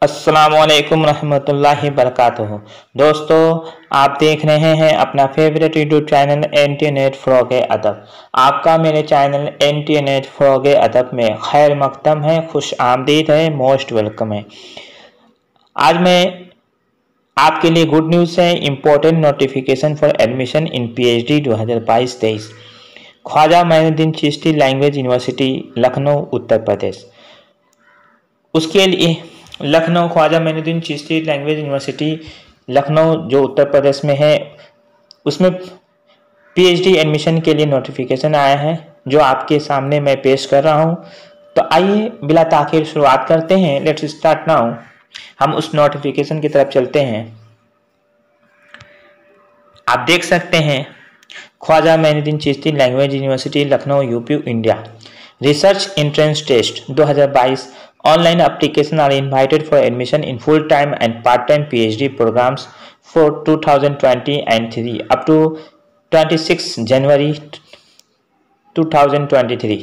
अस्सलामुअलैकुम रहमतुल्लाहि बरकातुहू। दोस्तों, आप देख रहे हैं अपना फेवरेट यूट्यूब चैनल इंटरनेट फ़रोग़ अदब। आपका मेरे चैनल इंटरनेट फ़रोग़ अदब में खैर मक़दम है, खुश आमदीद है, मोस्ट वेलकम है। आज मैं आपके लिए गुड न्यूज़ है, important notification for admission in PhD 2022-23 Khwaja Moinuddin Chishti language university Lucknow Uttar Pradesh. उसके लिए लखनऊ ख्वाजा मोइनुद्दीन चिश्ती लैंग्वेज यूनिवर्सिटी लखनऊ जो उत्तर प्रदेश में है, उसमें PhD एडमिशन के लिए नोटिफिकेशन आया है जो आपके सामने मैं पेश कर रहा हूं। तो आइए बिला ताख़ीर शुरुआत करते हैं। Let's start now. हम उस नोटिफिकेशन की तरफ चलते हैं। आप देख सकते हैं Khwaja Moinuddin Chishti language university Lucknow UP India. Research entrance test 2022 online applications are invited for admission in full-time and part-time PhD programs for 2020 and 3 up to 26 January 2023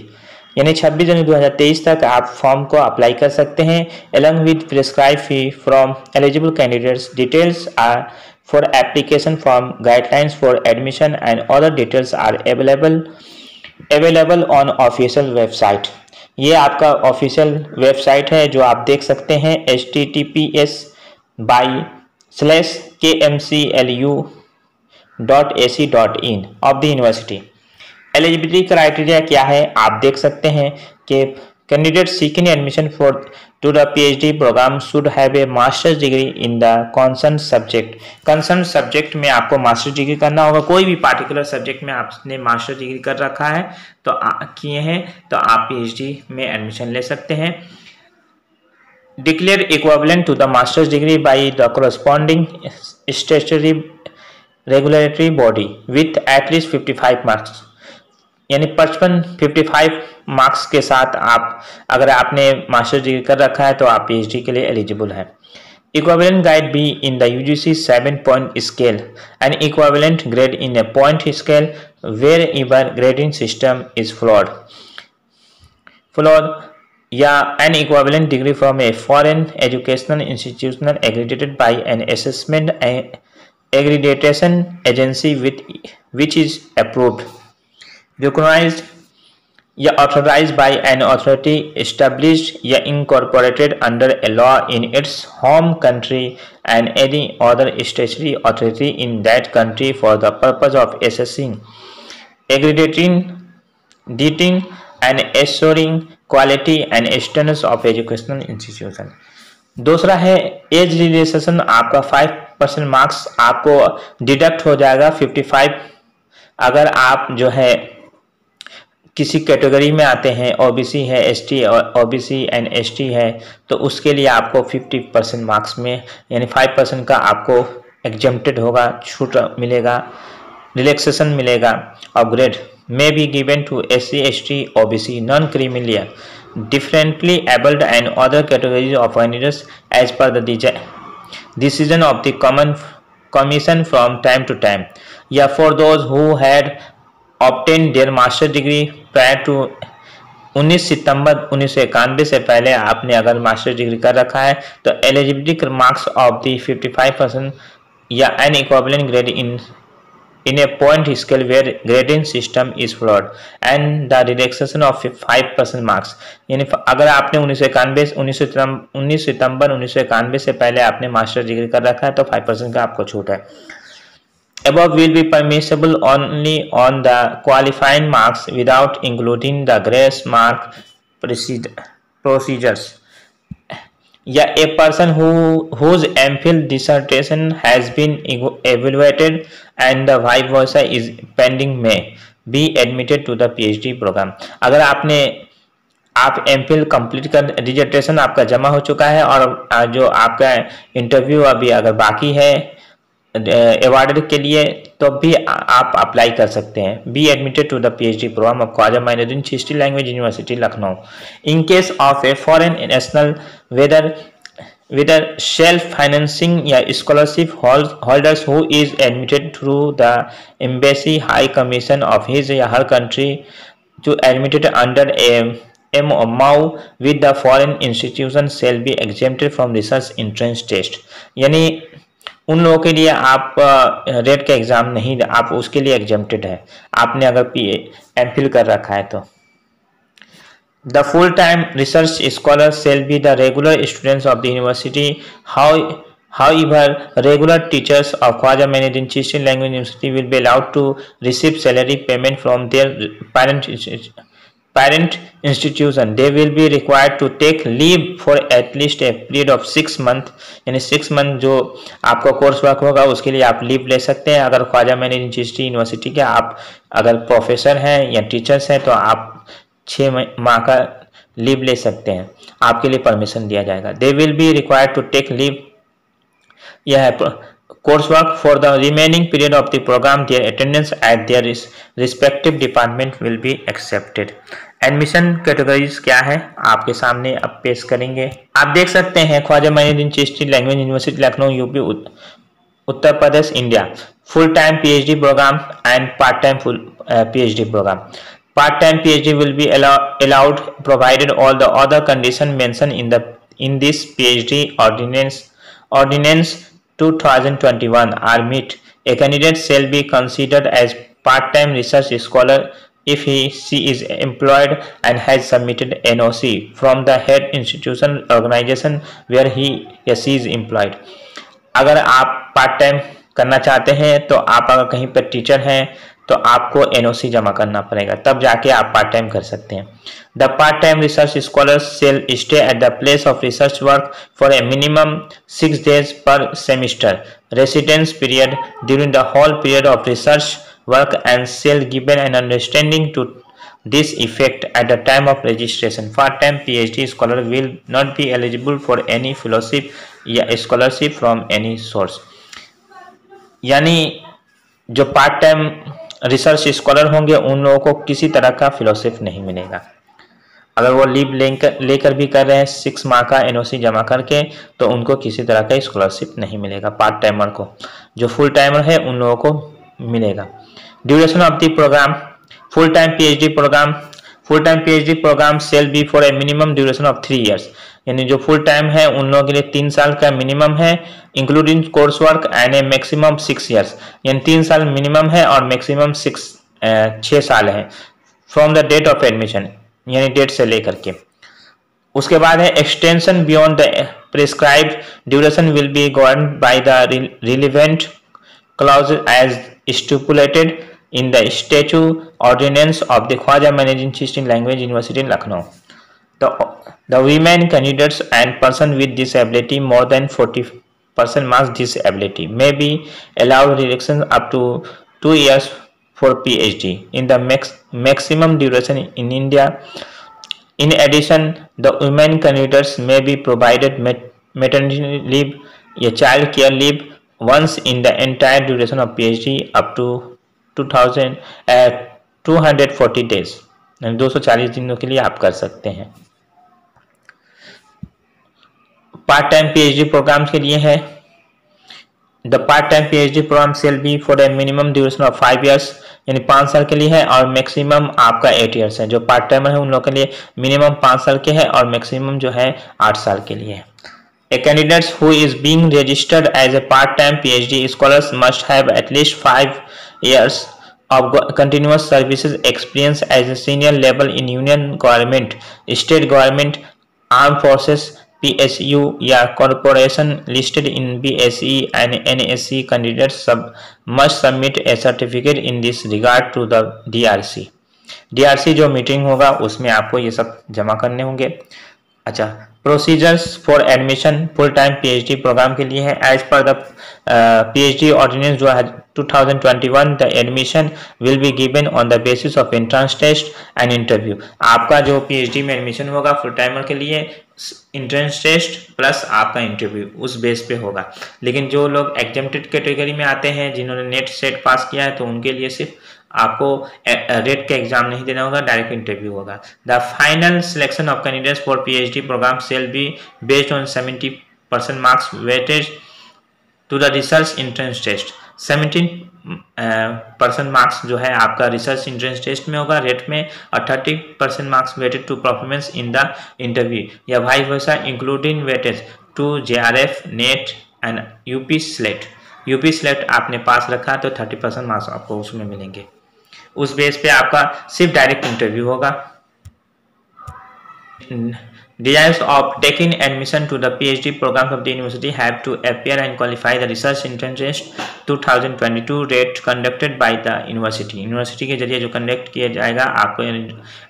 यानी 26 जनवरी 2023 तक आप फॉर्म को अप्लाई कर सकते हैं। along with prescribed fee from eligible candidates, details are for application form, guidelines for admission and other details are available on official website। ये आपका official website है जो आप देख सकते हैं https://kmclu.ac.in of the university. Eligibility criteria क्या है आप देख सकते हैं कि candidate seeking admission to the PhD program should have a masters degree in the concern subject. Concern subject में आपको मास्टर्स डिग्री करना होगा। कोई भी पार्टिकुलर सब्जेक्ट में आपने मास्टर्स डिग्री कर रखा है तो किए हैं तो आप PhD में एडमिशन ले सकते हैं। Declare equivalent to the masters degree by the corresponding statutory regulatory body with at least 55 marks, यानी 55 मार्क्स के साथ आप अगर आपने मास्टर्स डिग्री कर रखा है तो आप PhD के लिए एलिजिबल हैं। Equivalent grade be in the UGC 7-point scale and equivalent grade in a point scale wherever grading system is flawed या an equivalent degree from a foreign educational institution accredited by an assessment accreditation agency which is approved, recognized या authorized by an authority established या incorporated under a law in its home country and any other statutory authority in that country for the purpose of assessing, accrediting, dating and assuring quality and standards of educational institution। दूसरा है as relaxation. आपका 5% marks आपको deduct हो जाएगा 55। अगर आप जो है किसी कैटेगरी में आते हैं, OBC है, ST और OBC एंड ST है, तो उसके लिए आपको 50% मार्क्स में यानी 5% का आपको एग्जेम्प्टेड होगा, छूट मिलेगा, रिलैक्सेशन मिलेगा। Upgrade may be given to SC, ST, OBC, non-criminal, differently abled and other categories of candidates as per the decision of the commission from time to time। या for those who had obtained their master degree prior to 19 सितंबर 1991 से पहले आपने अगर master degree कर रखा है तो eligibility marks of the 55% या N equivalent grade in a point scale where grading system is flawed and the relaxation of 5% marks। यानी अगर आपने 19 सितंबर 1991 से पहले आपने मास्टर डिग्री कर रखा है तो 5% का आपको छूट है। Above will be permissible only on the qualifying marks without including the grace mark procedures या a person whose MPhil dissertation has been evaluated and the vice versa is pending may be admitted to the PhD program। अगर आप MPhil complete कर dissertation आपका जमा हो चुका है और जो आपका इंटरव्यू अभी अगर बाकी है अवार्ड के लिए तो भी आप अप्लाई कर सकते हैं। Be admitted to the PhD program of Khwaja Moinuddin Chishti language university Lucknow in case of a foreign national whether self financing या scholarship holders who is admitted through the embassy high commission of his या her country to admitted under a MOU with the foreign institution shall be exempted from research entrance test। यानी उन लोगों के लिए आप rate का exam नहीं, आप उसके लिए एग्जेम्प्टेड है, आपने अगर MPhil कर रखा है तो। The full-time research scholars shall be the regular students of the university. However, regular teachers of Khwaja Mainuddin Chishti Language University will be allowed to receive salary payment from their parent institution. They will be required to take leave for at least a period of 6 months। यानी 6 month जो आपका course work होगा उसके लिए आप leave ले सकते हैं। अगर ख्वाजा मैनुद्दीन चिश्ती यूनिवर्सिटी के आप अगर प्रोफेसर हैं या टीचर्स हैं तो आप 6 माह का लीव ले सकते हैं, आपके लिए परमिशन दिया जाएगा। They will be required to take leave, यह course work for the remaining period of the programme. Their attendance at their respective department will be accepted. Admission categories क्या है आपके सामने अब पेश करेंगे। आप देख सकते हैं Khwaja Moinuddin Chishti language university Lucknow UP Uttar Pradesh India, full time PhD program and part time PhD program. Part-time PhD will be allowed provided all the other conditions mentioned in this PhD ordinance 2021 are met. A candidate shall be considered as part-time research scholar if she is employed and has submitted NOC from the head institution organization where he or she is employed। अगर आप part time करना चाहते हैं तो आप अगर कहीं पर टीचर हैं तो आपको NOC जमा करना पड़ेगा, तब जाके आप पार्ट टाइम कर सकते हैं। The part time research scholars shall stay at the place of research work for a minimum 6 days per semester residence period during the whole period of research work and shall given an understanding to this effect at the time of registration। Part-time PhD scholar will not be eligible for any fellowship या scholarship from any source। यानी जो part time research scholar होंगे उन लोगों को किसी तरह का फेलोशिप नहीं मिलेगा। अगर वो लीव लेकर भी कर रहे हैं 6 माह का NOC जमा करके तो उनको किसी तरह का स्कॉलरशिप नहीं मिलेगा। पार्ट टाइमर को, जो फुल टाइमर है उन लोगों को मिलेगा। Duration of the program, full time PhD program shall be for a minimum duration of 3 years। यानी जो फुल टाइम है उन लोगों के लिए 3 साल का मिनिमम है, including course work and A maximum 6 years। यानी 3 साल मिनिमम है और मैक्सिमम 6 साल है from the date of admission, यानी डेट से लेकर के। उसके बाद है extension beyond the prescribed duration will be governed by the relevant clause as stipulated in the statute ordinance of the Khwaja Mainuddin Chishti Language University in Lucknow। The women candidates and person with disability more than 40% mass disability may be allowed reduction up to 2 years for PhD in the maximum duration in India। In addition, the women candidates may be provided maternity leave या child care leave once in the entire duration of PhD up to 240 days, 240 दिनों के लिए आप कर सकते हैं। Part time PhD program के लिए है the part time PhD program shall be for a minimum duration of 5 years, यानी 5 साल के लिए है और मैक्सिमम आपका 8 years है। जो पार्ट टाइमर है उन लोगों के लिए मिनिमम 5 साल के है और मैक्सिमम जो है 8 साल के लिए है। A candidate who is being registered as a part-time PhD scholars must have at least 5 years of continuous services experience as a senior level in union government, state government, armed forces, PSU या corporation listed in BSE and NSE। candidates must submit a certificate in this regard to the DRC। DRC जो meeting होगा उसमें आपको ये सब जमा करने होंगे। अच्छा, procedures for admission full time PhD program के लिए है as per the PhD ordinance 2021। The admission will be given on the basis of entrance test and interview. आपका जो PhD में एडमिशन होगा फुल टाइमर के लिए इंट्रेंस टेस्ट प्लस आपका इंटरव्यू उस बेस पे होगा। लेकिन जो लोग एग्जेम्प्टेड कैटेगरी में आते हैं जिन्होंने नेट सेट पास किया है तो उनके लिए सिर्फ आपको रेट का एग्जाम नहीं देना होगा, डायरेक्ट इंटरव्यू होगा। The final selection of candidates for PhD program shall be based on 70% marks weightage to the research entrance test. % Marks जो है आपका रिसर्च एंट्रेंस टेस्ट में होगा रेट में, और 30% marks weighted to performance in the interview या vice versa including weightage to JRF, NET and UP SLET. UP SLET आपने पास रखा तो 30% मार्क्स आपको उसमें मिलेंगे। उस बेस पे आपका सिर्फ डायरेक्ट इंटरव्यू होगा। Desires of taking admission to the PhD programs of the university have to appear and qualify the research entrance test 2022 rate conducted by the university। University के जरिए जो कंडक्ट किया जाएगा आपको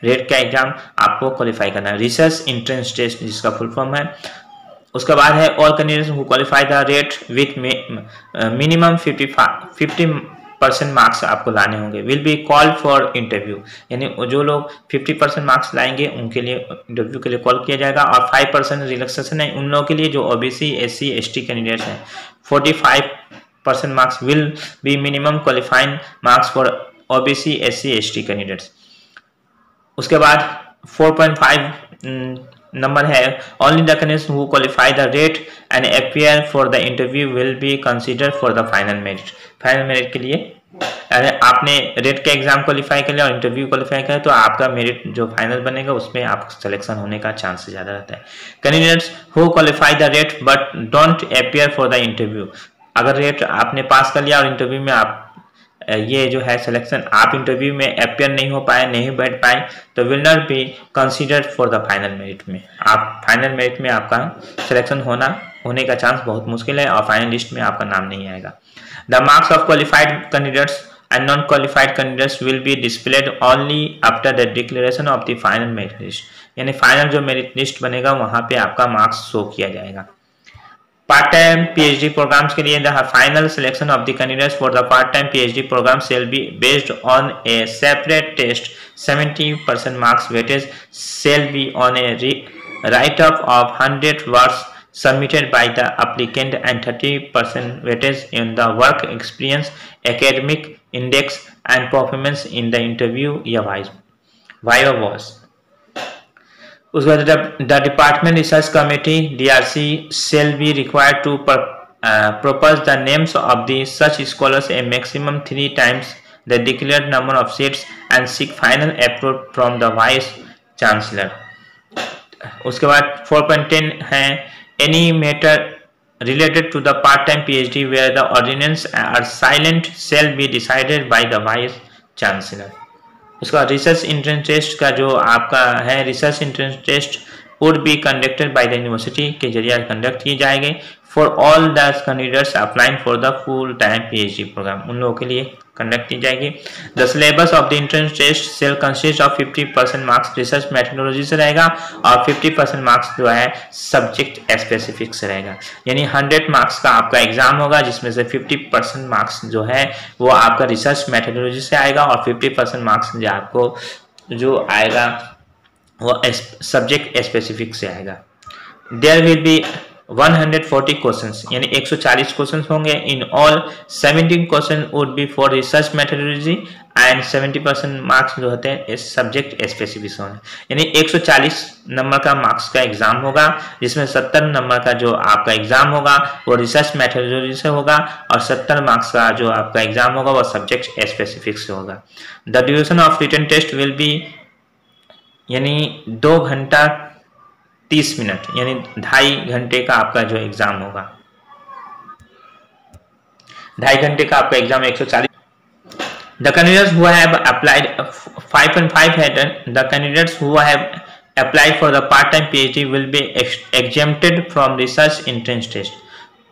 रेट का एग्जाम आपको qualify करना है, रिसर्च एंट्रेंस टेस्ट जिसका फुल फॉर्म है। उसके बाद है all candidates who qualify the rate with minimum 50% marks आपको लाने होंगे will be call for interview, यानी जो लोग 50% मार्क्स लाएंगे उनके लिए इंटरव्यू के लिए कॉल किया जाएगा। और 5% रिलैक्सेशन है उन लोगों के लिए जो OBC, SC, ST कैंडिडेट्स हैं। 45% marks will be minimum qualifying marks for OBC, SC, ST candidates. उसके बाद 4.5 नंबर है only the candidates who qualify the rate and appear for the interview will be consider for the final merit. Final merit के लिए आपने rate का exam qualify कर लिया और इंटरव्यू क्वालिफाई किया तो आपका मेरिट जो फाइनल बनेगा उसमें आपका सिलेक्शन होने का चांस ज़्यादा रहता है। Candidates who qualify the rate but don't appear for the interview, अगर रेट आपने पास कर लिया और इंटरव्यू में आप ये जो है सिलेक्शन आप इंटरव्यू में अपियर नहीं हो पाए, नहीं बैठ पाए, तो will not be considered for the final merit में। आप फाइनल मेरिट में आपका सिलेक्शन होने का चांस बहुत मुश्किल है और फाइनल लिस्ट में आपका नाम नहीं आएगा। The marks of qualified candidates and non qualified candidates will be displayed only after the declaration of the final merit list, यानी फाइनल जो मेरिट लिस्ट बनेगा वहां पे आपका मार्क्स शो किया जाएगा। पार्ट टाइम PhD प्रोग्राम्स के लिए the final selection of the candidates for the part time PhD program shall be based on a separate test. 70% marks weightage shall be on a write up of 100 words submitted by the applicant and 30% weightage in the work experience, academic index and performance in the interview या viva was। उसके बाद the department research committee DRC shall be required to propose the names of the such scholars a maximum 3 times the declared number of seats and seek final approval from the vice chancellor। उसके बाद 4.10 है any matter related to the part-time PhD where the ordinance are silent shall be decided by the vice chancellor। उसका research entrance test का जो आपका है research entrance test would be conducted by the university के जरिए conduct की जाएगी for all the candidates applying for the full time PhD program, उन लोगों के लिए कंडक्ट की जाएगी। The syllabus of the entrance test shall consist of 50% marks research methodology से रहेगा और 50% मार्क्स जो है सब्जेक्ट स्पेसिफिक से रहेगा, यानी 100 मार्क्स का आपका एग्जाम होगा जिसमें से 50% मार्क्स जो है वो आपका रिसर्च मेथोडोलॉजी से आएगा और 50% मार्क्स जो आपको जो आएगा वो सब्जेक्ट स्पेसिफिक से आएगा। देयर विल बी 140 क्वेश्चंस, यानी 140 क्वेश्चंस होंगे। In all 17 question would be for research methodology and 70% marks जो होते हैं सब्जेक्ट स्पेसिफिक होंगे, यानी 140 नंबर का मार्क्स का एग्जाम होगा जिसमें 70 नंबर का जो आपका एग्जाम होगा वो रिसर्च मेथोडोलॉजी से होगा और 70 मार्क्स का जो आपका एग्जाम होगा वो सब्जेक्ट स्पेसिफिक से होगा। The duration of written test will be, यानी 2 घंटा 30 मिनट, यानी 2.5 घंटे का आपका जो एग्जाम होगा, 2.5 घंटे का आपका exam 140। The candidates who have applied 5.5 है the candidates who have applied for the part-time PhD will be exempted from research entrance test।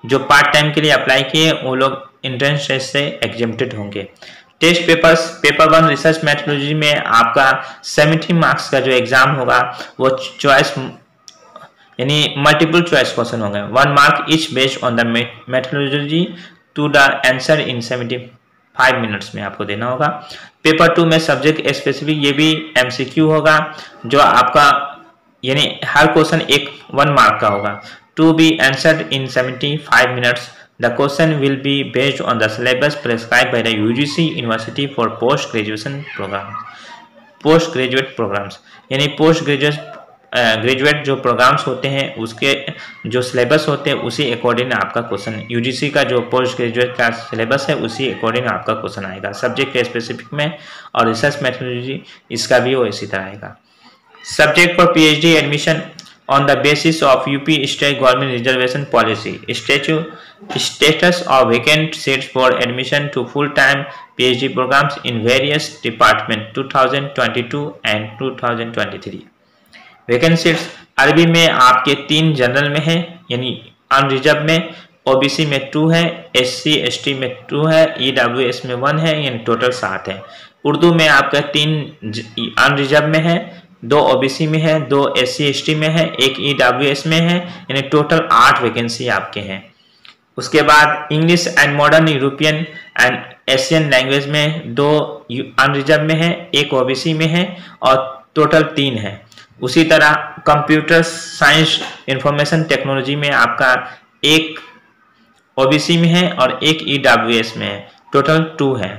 जो पार्ट टाइम के लिए अप्लाई किए वो लोग एंट्रेंस टेस्ट से एग्जेम्प्टेड होंगे। Test papers paper 1 research methodology में आपका 70 मार्क्स का जो एग्जाम होगा वो चॉइस यानी मल्टीपल चॉइस क्वेश्चन होंगे। 1 mark each based on the methodology to the answer in 75 minutes में आपको देना होगा। पेपर 2 में सब्जेक्ट स्पेसिफिक ये भी MCQ होगा जो आपका यानी हर क्वेश्चन 1 मार्क का होगा। To be answered in 75 minutes. The question will be based on the syllabus prescribed by the UGC University for post graduate programs, यानी पोस्ट ग्रेजुएट ग्रेजुएट जो प्रोग्राम्स होते हैं उसके जो सिलेबस होते हैं उसी अकॉर्डिंग आपका क्वेश्चन, यूजीसी का जो पोस्ट ग्रेजुएट का सिलेबस है उसी अकॉर्डिंग आपका क्वेश्चन आएगा। सब्जेक्ट स्पेसिफिक में और रिसर्च मेथोडोलॉजी इसका भी वो इसी तरह आएगा। Subject for PhD admission on the basis of UP state government reservation policy, status of vacant seats for admission to full-time PhD programs in various departments 2022 and 2023। Vacant seats अरबी में आपके 3 general में है यानी अनरिजर्व में, OBC में 2 है, SC ST में 2 है, ईडब्ल्यूएस में 1 है, यानी टोटल 7 है। उर्दू में आपका 3 अनरिजर्व में है, 2 ओबीसी में है, 2 एससी एसटी में है, 1 ईडब्ल्यूएस में है, यानी टोटल 8 वैकेंसी आपके हैं। उसके बाद English and modern European and Asian language में 2 अनरिजर्व में है, 1 ओबीसी में है और टोटल 3 है। उसी तरह कंप्यूटर साइंस इंफॉर्मेशन टेक्नोलॉजी में आपका 1 ओबीसी में है और 1 ईडब्ल्यूएस में है, टोटल 2 है।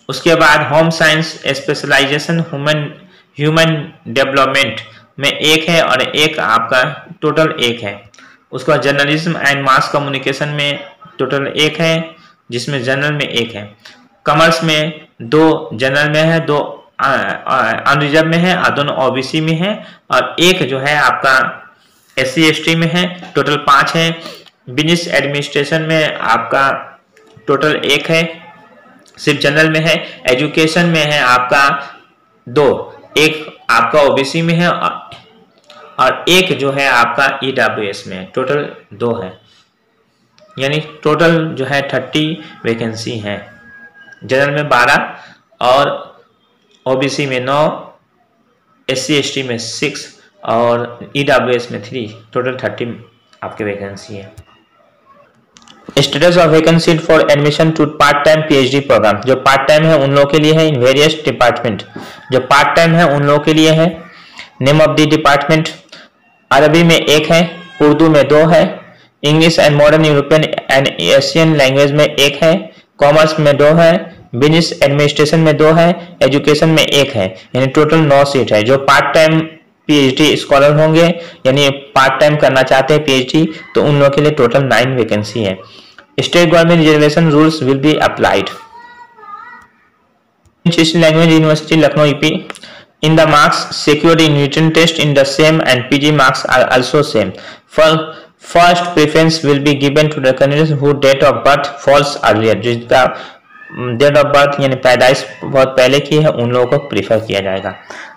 उसके बाद home science specialisation human development में 1 है और 1 आपका टोटल 1 है। उसके बाद जर्नलिज्म एंड मास कम्युनिकेशन में टोटल 1 है, जिसमें जनरल में 1 है। कॉमर्स में 2 जनरल में है, 2 अनरिजर्व में है और दोनों ओबीसी में है और 1 जो है आपका एससी एसटी में है, टोटल 5 है। बिजनेस एडमिनिस्ट्रेशन में आपका टोटल 1 है, सिर्फ जनरल में है। एजुकेशन में है आपका 2, 1 आपका ओबीसी में है और 1 जो है आपका ईडब्ल्यूएस में है, टोटल 2 है। यानी टोटल जो है 30 वैकेंसी है। जनरल में 12 और ओबीसी में 9, एससी एसटी में 6 और ईडब्ल्यूएस में 3, टोटल 30 आपके वैकेंसी है। Status of vacancy for admission to part time PhD program, जो पार्ट टाइम है उन लोगों के लिए है इन वेरियस डिपार्टमेंट। जो पार्ट टाइम है उन लोगों के लिए है। नेम ऑफ द डिपार्टमेंट अरबी में 1 है, उर्दू में 2 है, English and modern European and Asian language में 1 है, कॉमर्स में 2 है, बिजनेस एडमिनिस्ट्रेशन में 2 है, एजुकेशन में 1 है, यानी टोटल 9 सीट है। जो पार्ट टाइम पीएचडी स्कॉलर होंगे यानी पार्ट टाइम करना चाहते हैं पीएचडी तो उन लोगों के लिए टोटल 9 वैकेंसी है। State government reservation rules will be applied. Language university Lucknow UP in the marks secured in written test in the same and PG marks are also same. First preference will be given to the candidates whose date of birth falls earlier. जिसका date of birth यानी पैदाइश बहुत पहले की है उन लोगों को प्रीफर किया जाएगा।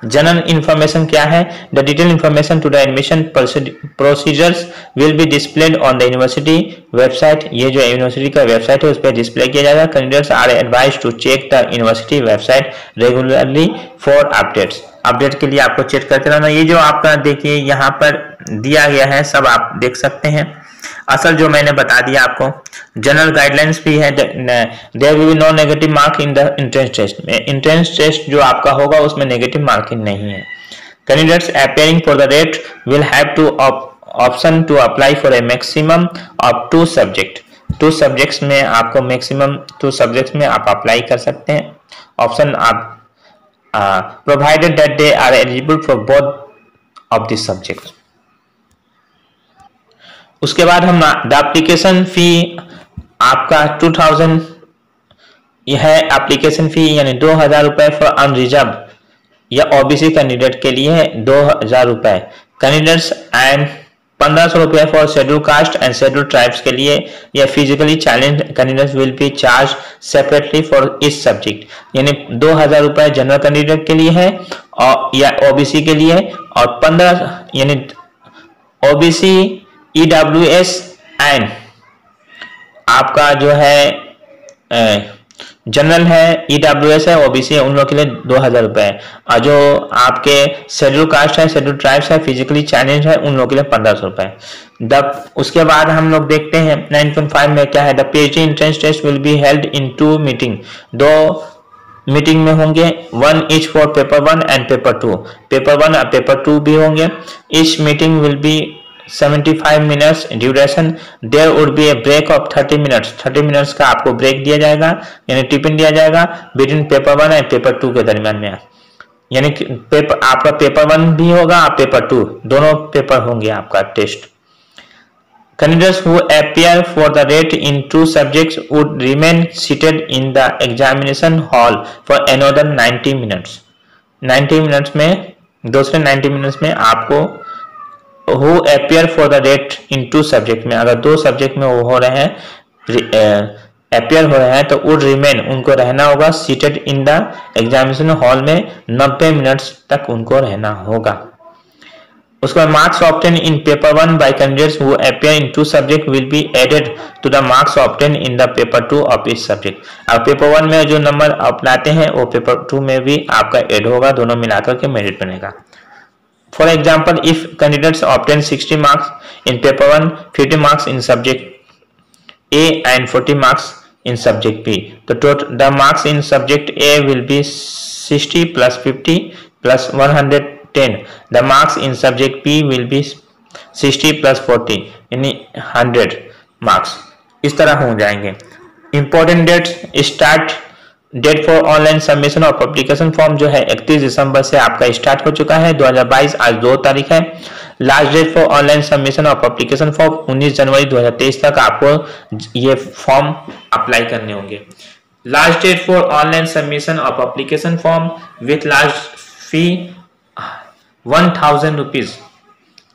जनरल इन्फॉर्मेशन क्या है? The detail information to the admission procedures will be displayed on the university website. ये जो यूनिवर्सिटी का वेबसाइट है उस पर डिस्प्ले किया जाएगा। Candidates are advised to check the university website regularly for updates. Update के लिए आपको चेक करते रहना। ये जो आपका देखिए यहाँ पर दिया गया है सब आप देख सकते हैं। असल जो मैंने बता दिया आपको, जनरल गाइडलाइंस भी है। There will be no negative mark in the entrance test. Entrance test जो आपका होगा उसमें नेगेटिव मार्किंग नहीं है। Candidates appearing for the RET will have two option to apply for a maximum of 2 subject. 2 subjects में आपको maximum 2 subjects में आप अप्लाई कर सकते हैं। ऑप्शन आप provided that they are eligible for both of this subject. उसके बाद हम द एप्लीकेशन फी आपका 2000 यह है एप्लीकेशन फी यानी 2000 रुपए फॉर अनरिजर्व या ओबीसी कैंडिडेट के लिए है 2000 रुपए। कैंडिडेट्स एंड 1500 रुपए for schedule caste and schedule tribes के लिए या physically challenge candidates will be charge separately for इस सब्जेक्ट। यानी 2000 रुपए जनरल कैंडिडेट के लिए है और या ओबीसी के लिए और 15 यानी ओबीसी ईडब्ल्यूएस एंड आपका जो है जनरल है, ईडब्ल्यूएस है, ओबीसी है, उन लोगों के लिए 2000 रुपए है। और जो आपके शेड्यूल कास्ट है, शेड्यूल ट्राइब्स है, फिजिकली चैलेंज है, उन लोगों के लिए 1500 रुपए। उसके बाद हम लोग देखते हैं 9.5 में क्या है। The PhD entrance test will be held in 2 meeting. 2 meeting में होंगे, 1 each for paper 1 and paper 2। Paper 1 और पेपर 2 भी होंगे। Each meeting will be 75 minutes duration. There would be a break of 30 minutes. 30 minutes का आपको break दिया जाएगा यानी टिफिन दिया जाएगा बिटवीन पेपर 1 एंड पेपर 2 के दरमियान में। यानी कि पेपर आपका पेपर 1 भी होगा और पेपर 2 दोनों पेपर होंगे आपका test. Candidates who appear for the rate in 2 subjects would remain seated in the examination hall for another 90 minutes. 90 minutes में दूसरे 90 मिनट्स में आपको who appear for the rate in 2 subject में, अगर 2 सब्जेक्ट में वो हो रहे हैं अपियर हो रहे हैं तो वुड रिमेन उनको रहना होगा seated in the examination hall में 90 मिनट्स तक उनको रहना होगा। उसके बाद marks obtain in paper 1 by candidates who appear in 2 subject will be added to the marks obtain in the paper 2 of each subject. अब पेपर 1 में जो नंबर आप लाते हैं वो पेपर 2 में भी आपका ऐड होगा, दोनों मिलाकर के मेरिट बनेगा। For example if candidates obtain 60 marks in paper 1, 50 marks in subject A and 40 marks in subject B. The marks in subject A will be 60 plus 50 plus 110. The marks in subject B will be 60 plus 40 यानी 100 marks। इस तरह हो जाएंगे। Important dates start date for online submission of application form जो है 31 दिसंबर से आपका start हो चुका है 2022, आज 2 तारीख है। Last date for online submission of application form 19 जनवरी 2023 तक आपको ये फॉर्म अप्लाई करने होंगे। Last date for online submission of application form with last fee 1000 rupees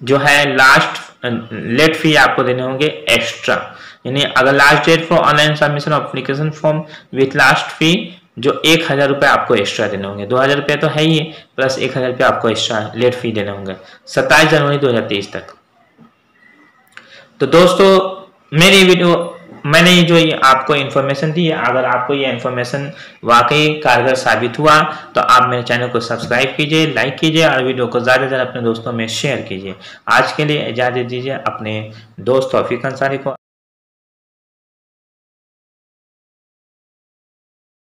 जो है लास्ट लेट फी आपको देने होंगे एक्स्ट्रा, यानी अगर last date for online submission of application form with last fee जो 1000 रुपये आपको एक्स्ट्रा देने होंगे, 2000 रुपये तो है ही प्लस 1000 रुपये आपको एक्स्ट्रा लेट फी देने होंगे 27 जनवरी 2023 तक। तो दोस्तों मैंने जो ये आपको इन्फॉर्मेशन दी है, अगर आपको ये इन्फॉर्मेशन वाकई कारगर साबित हुआ तो आप मेरे चैनल को सब्सक्राइब कीजिए, लाइक कीजिए और वीडियो को ज़्यादा से ज़्यादा अपने दोस्तों में शेयर कीजिए। आज के लिए इजाज़त दीजिए अपने दोस्त तौफीक अंसारी को।